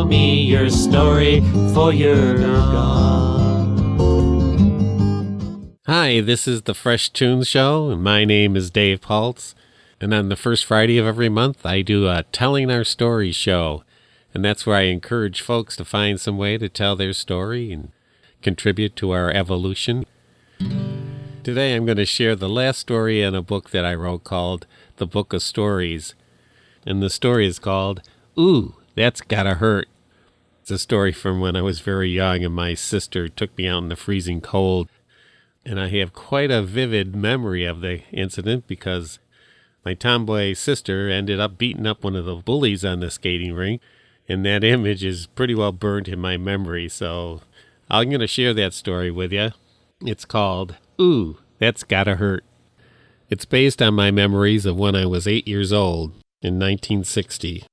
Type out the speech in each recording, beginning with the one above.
tell me your story, for you're gone. Hi, this is the Fresh Toones Show, and my name is Dave Paltz. And on the first Friday of every month, I do a Telling Our Stories show. And that's where I encourage folks to find some way to tell their story and contribute to our evolution. Today I'm going to share the last story in a book that I wrote called The Book of Stories. And the story is called, Ooh, That's Gotta Hurt. It's a story from when I was very young and my sister took me out in the freezing cold. And I have quite a vivid memory of the incident because my tomboy sister ended up beating up one of the bullies on the skating rink. And that image is pretty well burned in my memory, so I'm going to share that story with you. It's called, Ooh, That's Gotta Hurt. It's based on my memories of when I was 8 years old in 1960.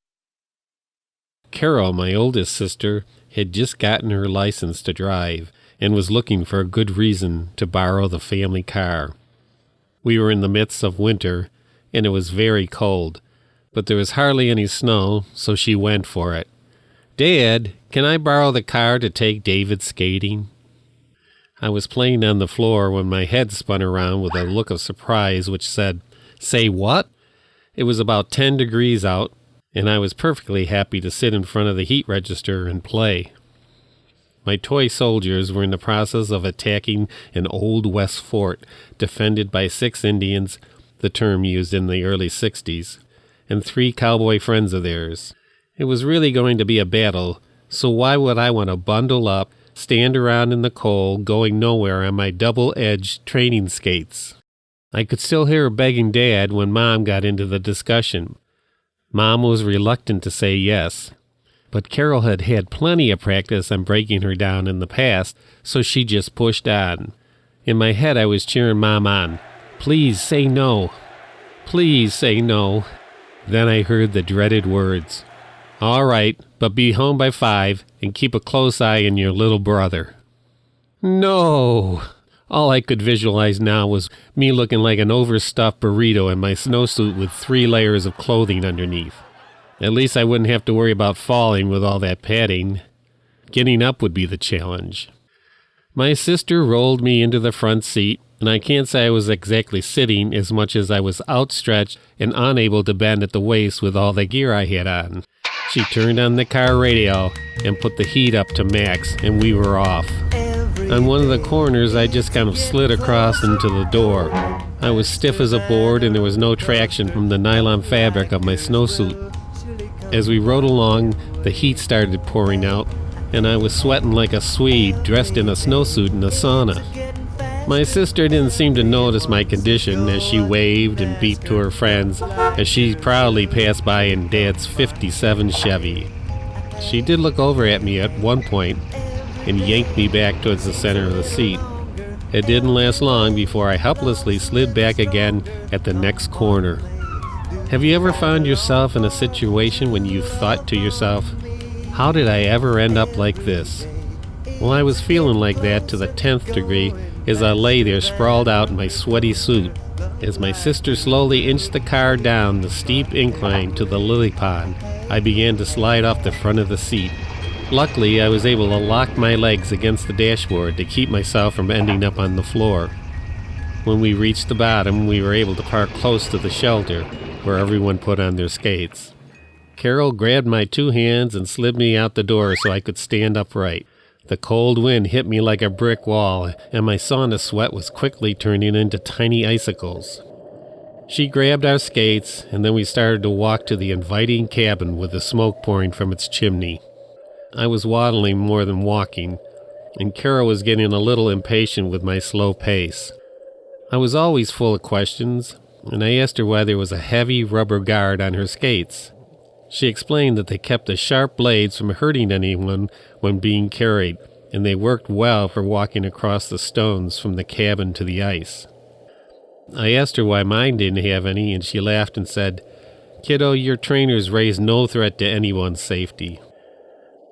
Carol, my oldest sister, had just gotten her license to drive and was looking for a good reason to borrow the family car. We were in the midst of winter, and it was very cold. But there was hardly any snow, so she went for it. Dad, can I borrow the car to take David skating? I was playing on the floor when my head spun around with a look of surprise which said, Say what? It was about 10 degrees out, and I was perfectly happy to sit in front of the heat register and play. My toy soldiers were in the process of attacking an old West fort defended by 6 Indians, the term used in the early 60s. And 3 cowboy friends of theirs. It was really going to be a battle, so why would I want to bundle up, stand around in the cold, going nowhere on my double-edged training skates? I could still hear her begging Dad when Mom got into the discussion. Mom was reluctant to say yes, but Carol had had plenty of practice on breaking her down in the past, so she just pushed on. In my head I was cheering Mom on. Please say no. Please say no. Then I heard the dreaded words, All right, but be home by 5 and keep a close eye on your little brother. No! All I could visualize now was me looking like an overstuffed burrito in my snowsuit with 3 layers of clothing underneath. At least I wouldn't have to worry about falling with all that padding. Getting up would be the challenge. My sister rolled me into the front seat, and I can't say I was exactly sitting as much as I was outstretched and unable to bend at the waist with all the gear I had on. She turned on the car radio and put the heat up to max, and we were off. On one of the corners, I just kind of slid across into the door. I was stiff as a board, and there was no traction from the nylon fabric of my snowsuit. As we rode along, the heat started pouring out, and I was sweating like a Swede dressed in a snowsuit in a sauna. My sister didn't seem to notice my condition as she waved and beeped to her friends as she proudly passed by in Dad's '57 Chevy. She did look over at me at one point and yanked me back towards the center of the seat. It didn't last long before I helplessly slid back again at the next corner. Have you ever found yourself in a situation when you've thought to yourself, how did I ever end up like this? Well, I was feeling like that to the 10th degree as I lay there sprawled out in my sweaty suit. As my sister slowly inched the car down the steep incline to the lily pond, I began to slide off the front of the seat. Luckily, I was able to lock my legs against the dashboard to keep myself from ending up on the floor. When we reached the bottom, we were able to park close to the shelter, where everyone put on their skates. Carol grabbed my 2 hands and slid me out the door so I could stand upright. The cold wind hit me like a brick wall, and my sauna sweat was quickly turning into tiny icicles. She grabbed our skates, and then we started to walk to the inviting cabin with the smoke pouring from its chimney. I was waddling more than walking, and Carol was getting a little impatient with my slow pace. I was always full of questions, and I asked her why there was a heavy rubber guard on her skates. She explained that they kept the sharp blades from hurting anyone when being carried, and they worked well for walking across the stones from the cabin to the ice. I asked her why mine didn't have any, and she laughed and said, "Kiddo, your trainers raise no threat to anyone's safety."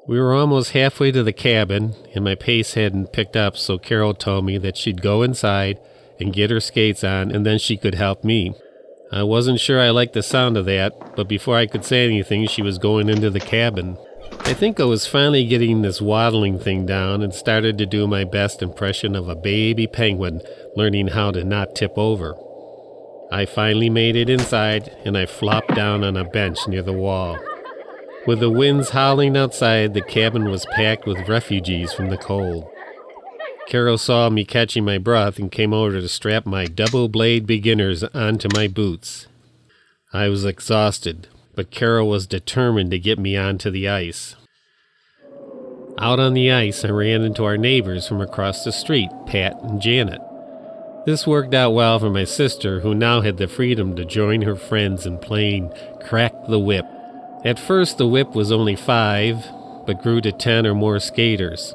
We were almost halfway to the cabin, and my pace hadn't picked up, so Carol told me that she'd go inside and get her skates on, and then she could help me. I wasn't sure I liked the sound of that, but before I could say anything, she was going into the cabin. I think I was finally getting this waddling thing down and started to do my best impression of a baby penguin learning how to not tip over. I finally made it inside, and I flopped down on a bench near the wall. With the winds howling outside, the cabin was packed with refugees from the cold. Carol saw me catching my breath and came over to strap my double-blade beginners onto my boots. I was exhausted, but Carol was determined to get me onto the ice. Out on the ice, I ran into our neighbors from across the street, Pat and Janet. This worked out well for my sister, who now had the freedom to join her friends in playing Crack the Whip. At first, the whip was only 5, but grew to 10 or more skaters.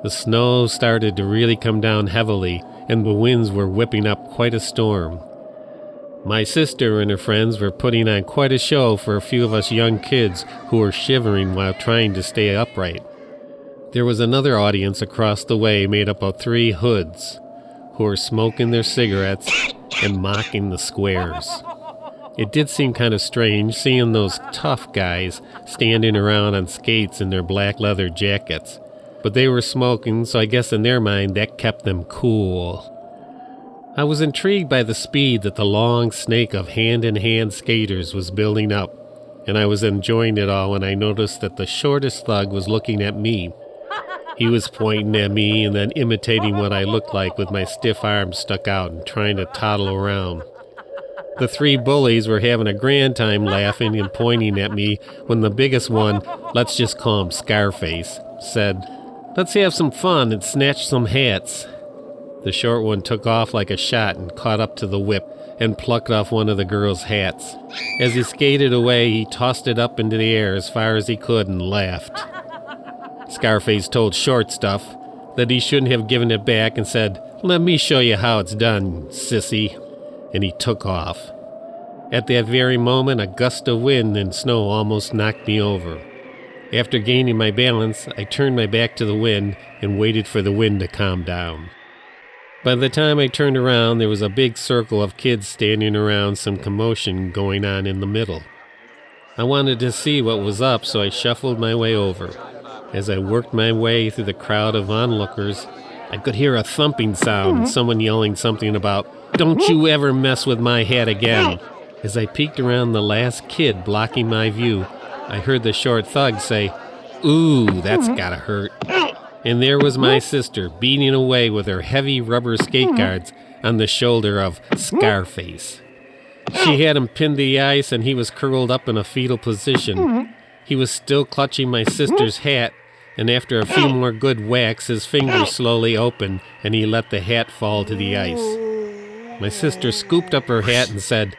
The snow started to really come down heavily, and the winds were whipping up quite a storm. My sister and her friends were putting on quite a show for a few of us young kids who were shivering while trying to stay upright. There was another audience across the way made up of 3 hoods, who were smoking their cigarettes and mocking the squares. It did seem kind of strange seeing those tough guys standing around on skates in their black leather jackets, but they were smoking, so I guess in their mind that kept them cool. I was intrigued by the speed that the long snake of hand-in-hand skaters was building up, and I was enjoying it all when I noticed that the shortest thug was looking at me. He was pointing at me and then imitating what I looked like with my stiff arms stuck out and trying to toddle around. The 3 bullies were having a grand time laughing and pointing at me when the biggest one, let's just call him Scarface, said, "Let's have some fun and snatch some hats." The short one took off like a shot and caught up to the whip and plucked off one of the girls' hats. As he skated away, he tossed it up into the air as far as he could and laughed. Scarface told Short Stuff that he shouldn't have given it back and said, "Let me show you how it's done, sissy," and he took off. At that very moment, a gust of wind and snow almost knocked me over. After gaining my balance, I turned my back to the wind and waited for the wind to calm down. By the time I turned around, there was a big circle of kids standing around, some commotion going on in the middle. I wanted to see what was up, so I shuffled my way over. As I worked my way through the crowd of onlookers, I could hear a thumping sound and someone yelling something about, "Don't you ever mess with my hat again." As I peeked around the last kid blocking my view, I heard the short thug say, "Ooh, that's gotta hurt." And there was my sister beating away with her heavy rubber skate guards on the shoulder of Scarface. She had him pinned to the ice and he was curled up in a fetal position. He was still clutching my sister's hat, and after a few more good whacks, his fingers slowly opened and he let the hat fall to the ice. My sister scooped up her hat and said,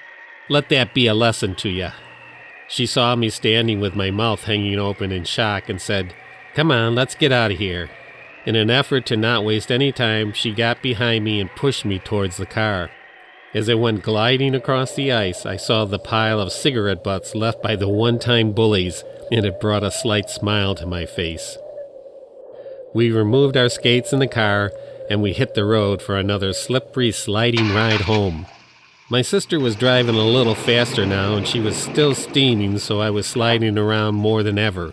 "Let that be a lesson to ya." She saw me standing with my mouth hanging open in shock and said, "Come on, let's get out of here." In an effort to not waste any time, she got behind me and pushed me towards the car. As I went gliding across the ice, I saw the pile of cigarette butts left by the one-time bullies, and it brought a slight smile to my face. We removed our skates in the car, and we hit the road for another slippery, sliding ride home. My sister was driving a little faster now, and she was still steaming, so I was sliding around more than ever.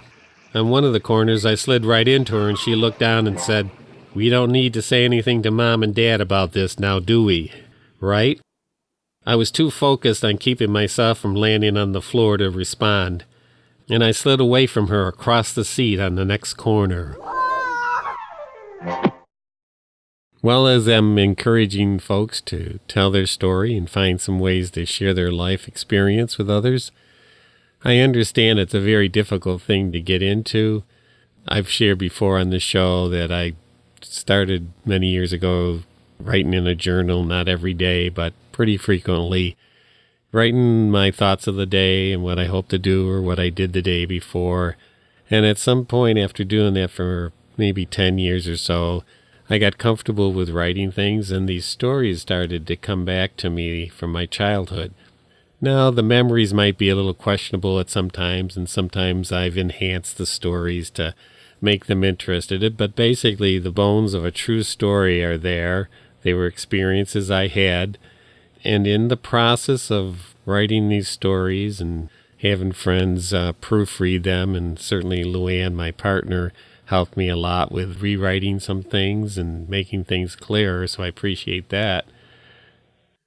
On one of the corners, I slid right into her, and she looked down and said, "We don't need to say anything to Mom and Dad about this now, do we? Right?" I was too focused on keeping myself from landing on the floor to respond, and I slid away from her across the seat on the next corner. Well, as I'm encouraging folks to tell their story and find some ways to share their life experience with others, I understand it's a very difficult thing to get into. I've shared before on the show that I started many years ago writing in a journal, not every day, but pretty frequently, writing my thoughts of the day and what I hope to do or what I did the day before. And at some point after doing that for maybe 10 years or so, I got comfortable with writing things, and these stories started to come back to me from my childhood. Now, the memories might be a little questionable at some times, and sometimes I've enhanced the stories to make them interested, but basically the bones of a true story are there. They were experiences I had, and in the process of writing these stories and having friends proofread them, and certainly Luann, my partner, helped me a lot with rewriting some things and making things clearer, so I appreciate that.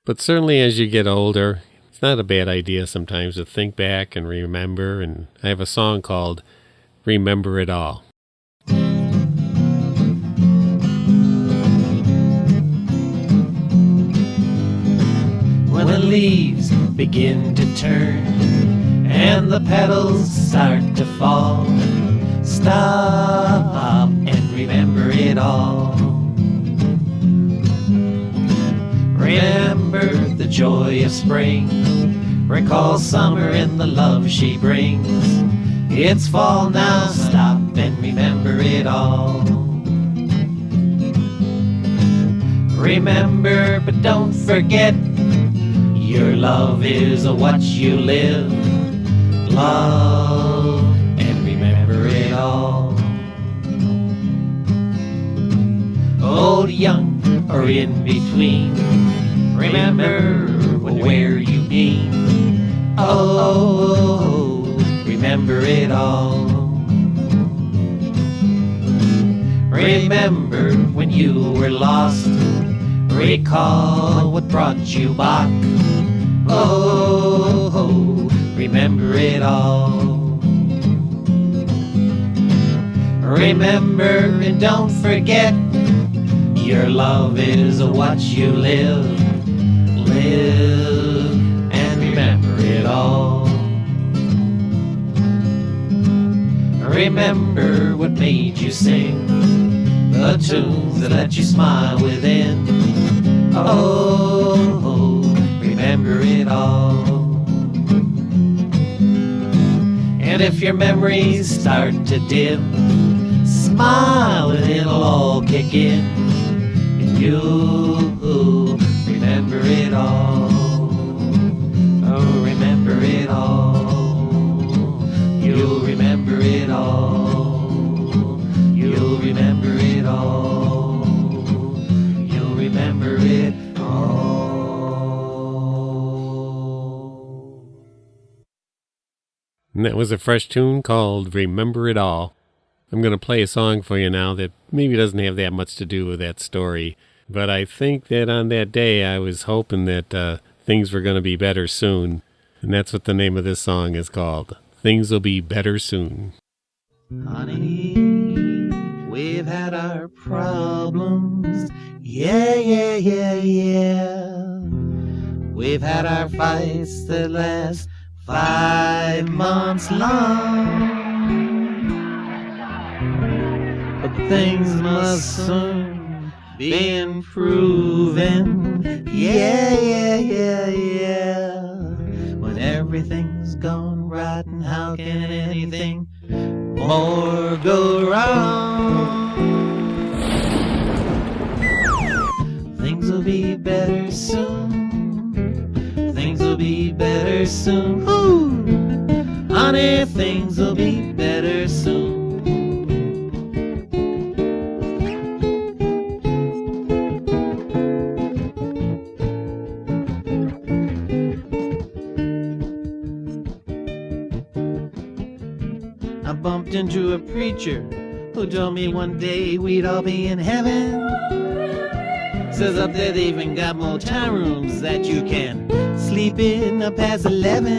But certainly as you get older, it's not a bad idea sometimes to think back and remember, and I have a song called Remember It All. When the leaves begin to turn and the petals start to fall, stop and remember it all. Remember the joy of spring, recall summer and the love she brings. It's fall now, stop and remember it all. Remember, but don't forget, your love is what you live. Love and remember it all. Old, young, or in between, remember where you've been. Oh, remember it all. Remember when you were lost, recall what brought you back. Oh, remember it all. Remember and don't forget, your love is what you live. Live and remember it all. Remember what made you sing, the tunes that let you smile within. Oh, remember it all. And if your memories start to dim, smile and it'll all kick in, and you'll remember it all. Oh, remember it all. You'll remember it all. You'll remember it all. You'll remember it all. And that was a fresh tune called Remember It All. I'm going to play a song for you now that maybe doesn't have that much to do with that story, but I think that on that day I was hoping that things were going to be better soon, and that's what the name of this song is called. Things will be better soon. Honey, we've had our problems, yeah. We've had our fights that last 5 months long. But things must soon be improving, yeah. When everything's gone right, and how can anything more go wrong? Things will be better soon. Things will be better soon. Ooh, honey, things will be better soon. I bumped into a preacher who told me one day we'd all be in heaven. Says up there they even got motel rooms that you can sleep in up past 11.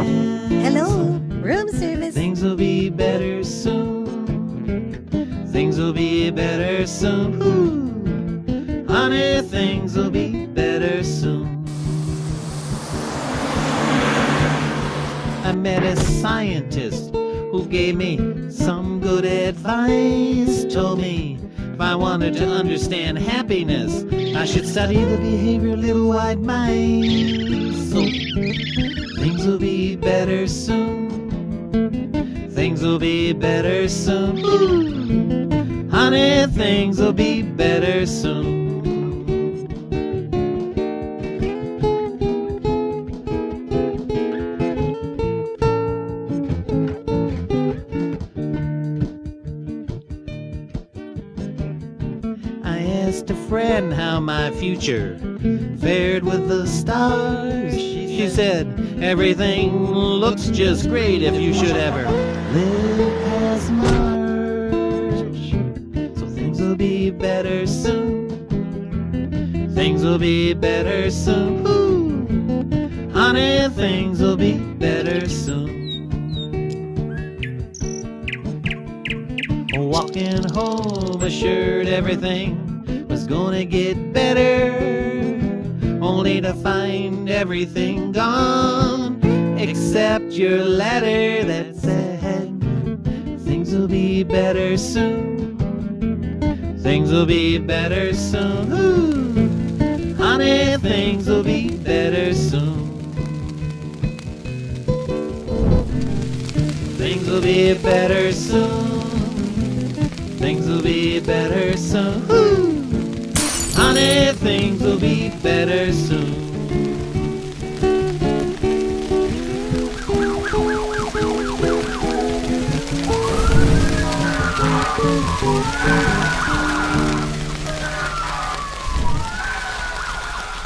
Hello, room service. Things will be better soon. Things will be better soon. Ooh, honey, things will be better soon. I met a scientist who gave me some good advice. Told me if I wanted to understand happiness, I should study the behavior of little white mice. So things will be better soon. Things will be better soon. Ooh, honey, things will be better soon. asked a friend how my future fared with the stars. She said, everything looks just great if you should ever live past March. So things will be better soon. Things will be better soon. Ooh, honey, things will be better soon. Walking home assured everything was gonna get better, only to find everything gone except your letter that said things will be better soon. Things will be better soon. Ooh, honey, things will be better soon. Things will be better soon. Things will be better soon. Ooh, honey, things will be better soon.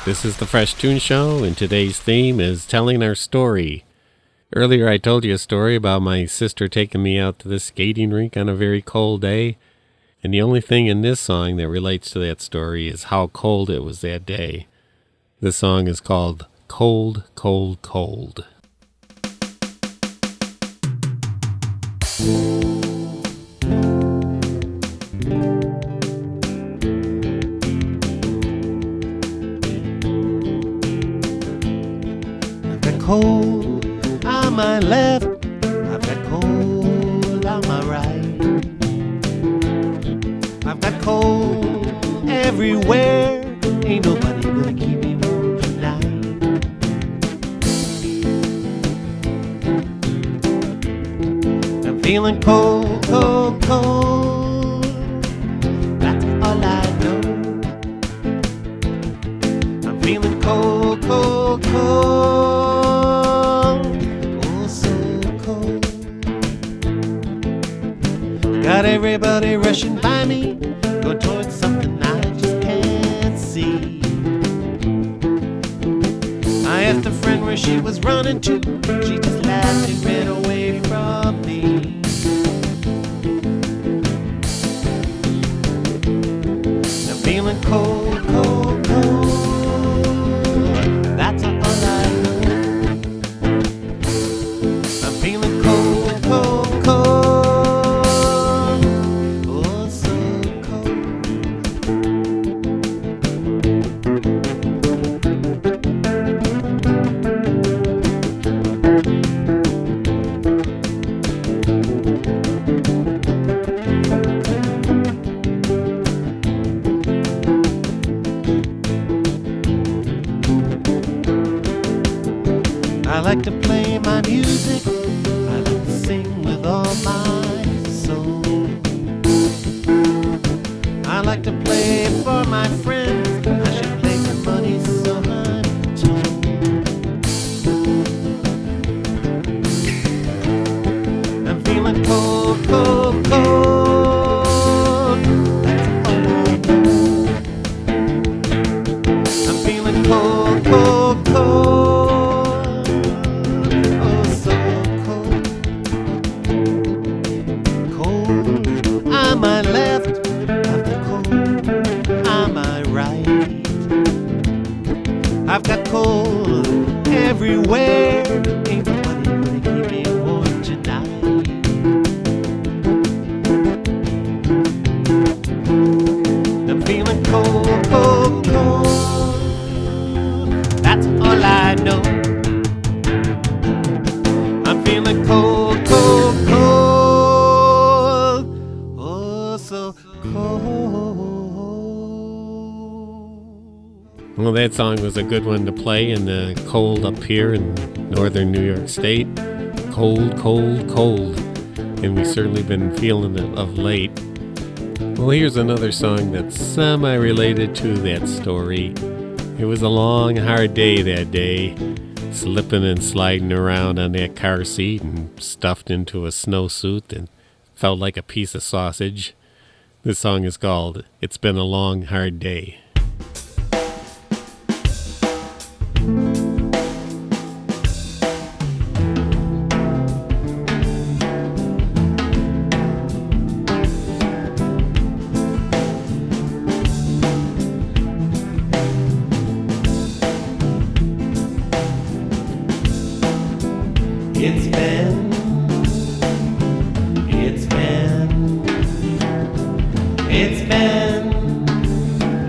This is the Fresh Toones Show, and today's theme is telling our story. Earlier I told you a story about my sister taking me out to the skating rink on a very cold day, and the only thing in this song that relates to that story is how cold it was that day. This song is called Cold, Cold, Cold. I've got cold on my left, I've got cold on my right, I've got cold everywhere, ain't nobody gonna keep me warm tonight. I'm feeling cold, cold, cold, that's all I know. I'm feeling cold, cold, cold, oh so cold. Got everybody rushing by me, going towards something I just can't see. I asked a friend where she was running to, she just laughed and ran away from me. I'm feeling cold, cold, cold, that's all I know. I'm feeling cold, cold, cold, oh so cold. I like to play my music, I like to sing with all my soul. I like to play for my friends, I should play for money, so I'm told. I'm feeling cold, cold, cold, that's all I know. I'm feeling cold, cold, cold, oh so cold. Cold on my left, I've got cold on my right, I've got cold everywhere, ain't nobody gonna keep me warm tonight. I'm feeling cold, cold, cold, that's all I know. I'm feeling cold, cold, cold, oh so cold. Well, that song was a good one to play in the cold up here in northern New York State. Cold, cold, cold. And we've certainly been feeling it of late. Well, here's another song that's semi-related to that story. It was a long, hard day that day, slipping and sliding around on that car seat and stuffed into a snowsuit and felt like a piece of sausage. This song is called It's Been a Long, Hard Day.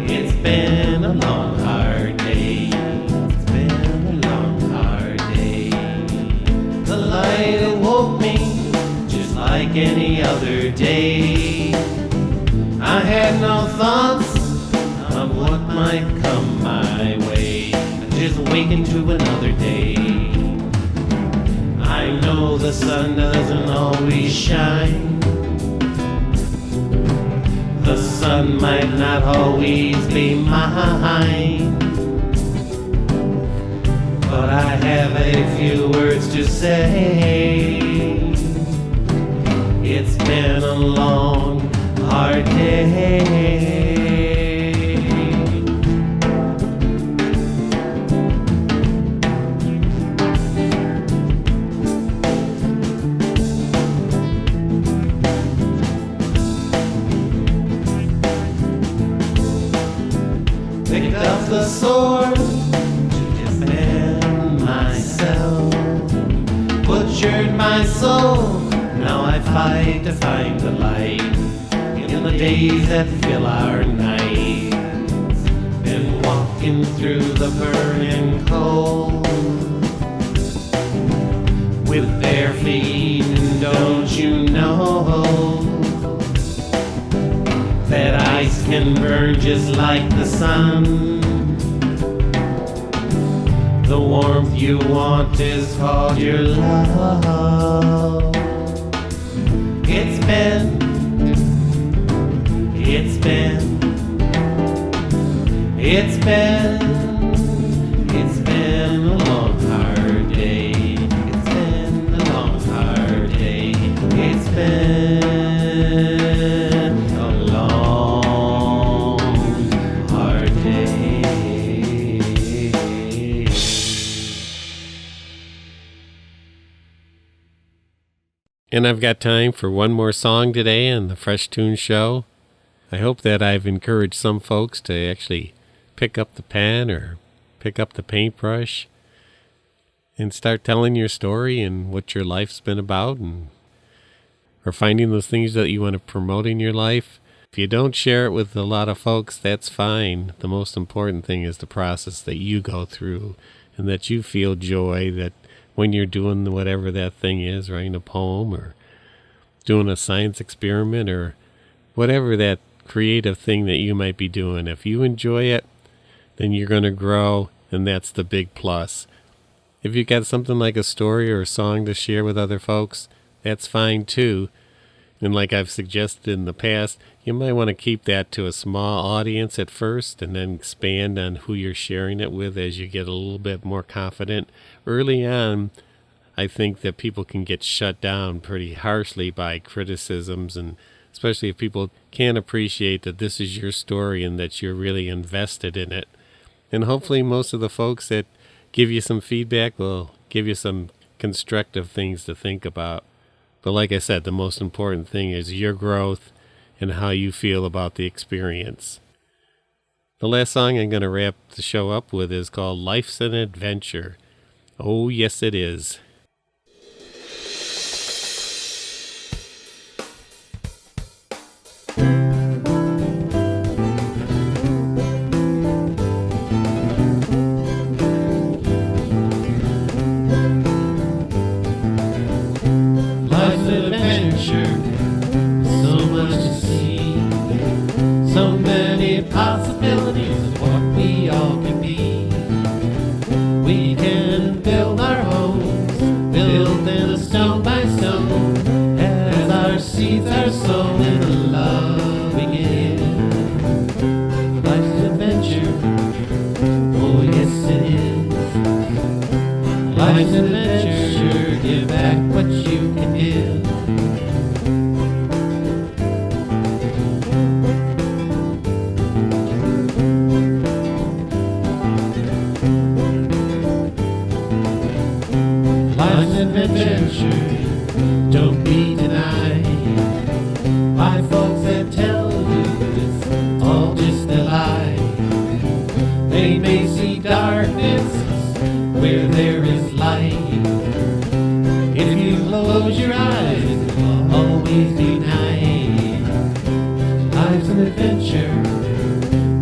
It's been a long hard day. It's been a long hard day. The light awoke me just like any other day. I had no thoughts of what might come my way. I just awakened to another day. I know the sun doesn't always shine. The sun might not always be mine, but I have a few words to say. It's been a long, hard day. Picked up the sword to defend myself, butchered my soul, now I fight to find the light in the days that fill our nights. Been walking through the burning cold with bare feet, and don't you know that ice can burn just like the sun? The warmth you want is called your love. It's been a long hard day. It's been a long hard day. It's been a long hard day. And I've got time for one more song today on the Fresh Toones Show. I hope that I've encouraged some folks to actually pick up the pen or pick up the paintbrush and start telling your story and what your life's been about, and or finding those things that you want to promote in your life. If you don't share it with a lot of folks, that's fine. The most important thing is the process that you go through and that you feel joy that when you're doing whatever that thing is, writing a poem or doing a science experiment or whatever that creative thing that you might be doing. If you enjoy it, then you're going to grow, and that's the big plus. If you got something like a story or a song to share with other folks, that's fine too. And like I've suggested in the past, you might want to keep that to a small audience at first and then expand on who you're sharing it with as you get a little bit more confident. Early on, I think that people can get shut down pretty harshly by criticisms, and especially if people can't appreciate that this is your story and that you're really invested in it. And hopefully most of the folks that give you some feedback will give you some constructive things to think about. But like I said, the most important thing is your growth and how you feel about the experience. The last song I'm going to wrap the show up with is called Life's an Adventure. Oh, yes, it is. Possibilities of what we all can be. We can build our homes, build them stone by stone, as our seeds are sown in the love we give. Life's an adventure, oh yes it is. Life's an adventure, give back what you can give. adventure don't be denied by folks that tell you it's all just a lie. They may see darkness where there is light. If you close your eyes, it will always be night. Life's an adventure,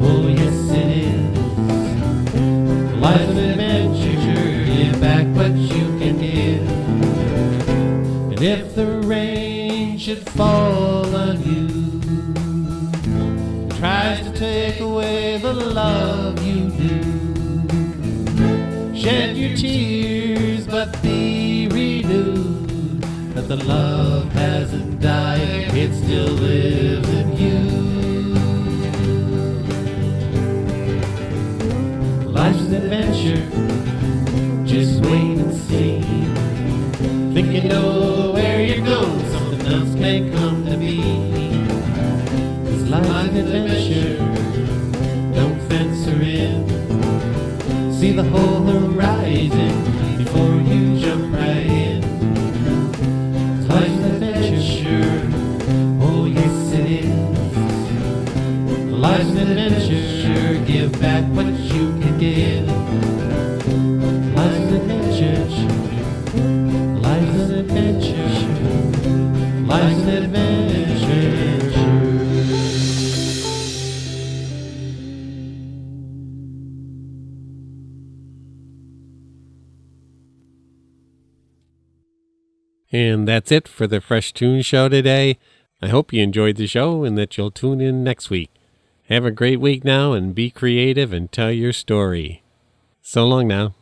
oh yes it is. Life's an adventure, give back what you can give. And if the rain should fall on you, it tries to take away the love you do, shed your tears but be renewed, that the love hasn't died, it still lives in you. Life's an adventure, just wait and see. Think you know where you're going, something else may come to be. 'Cause life's an adventure, don't fence her in. See the whole horizon before you jump right in. 'Cause life's an adventure, oh yes it is. Life's an adventure, give back what you can give. Life's an adventure, life's an adventure, life's an adventure. And that's it for the Fresh Toones Show today. I hope you enjoyed the show and that you'll tune in next week. Have a great week now and be creative and tell your story. So long now.